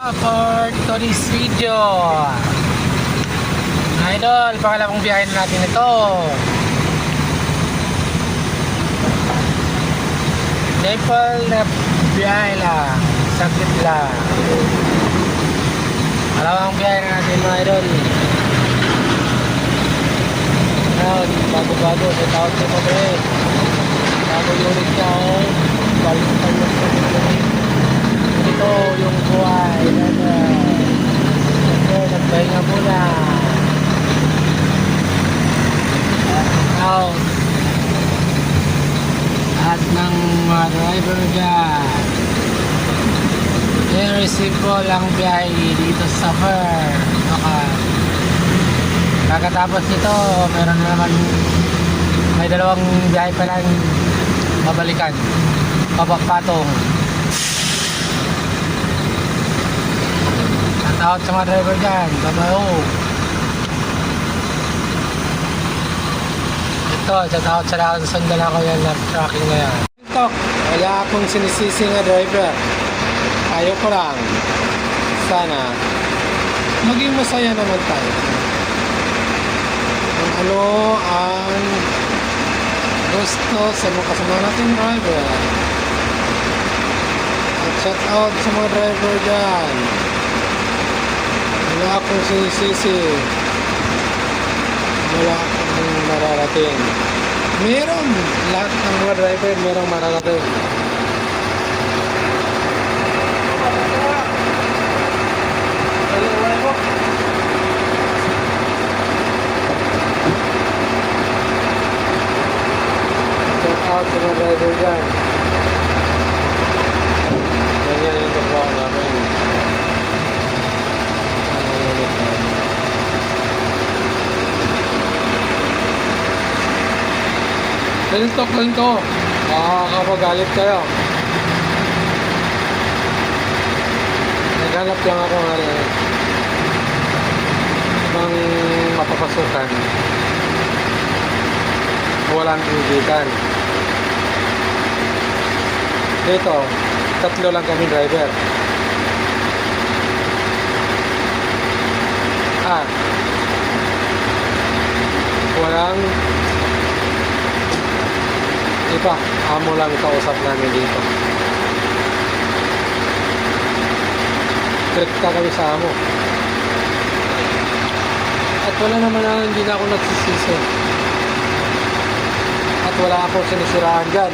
For today's video, idol, pangalawang biyahe na natin ito. Simple na biyahe lang, sakit lang. Pangalawang biyahe na natin mga idol. Bago-bago sa taon ko pa rin. Bago unit niya oh. Balik-balik sa unit. Ito yung buhay na ito, nagpahinga muna out at ng mga driver dyan. Very simple ang biyahe dito sa Suffer. Kakatapos nito meron na naman, may dalawang biyahe pa lang babalikan, papapatong. Out sa mga driver dyan, babayo. Ito, shout out sa lahat sa sandala ko yan na tracking na yan. Ito, wala akong sinisisi nga driver. Ayaw ko lang. Sana maging masaya naman tayo. Kung ano ang gusto sa mga kasama natin driver. At shout out sa mga driver dyan. Wala akong sinisisi. Wala akong mararating. Meron. Lahat ng mga driver merong mararating. Check out sa mga driver dyan. Ganyan yung trabaho namin. Talk lang to. Makakapagalit kayo. Naghanap lang ako ng mapapasukan. Walang ibigan. Dito, 3 lang kami driver. Walang iba, amo lang kausap namin dito. Trikta kami sa amo. At wala naman hindi na ako nagsisisi. At wala akong sinisiraan dyan.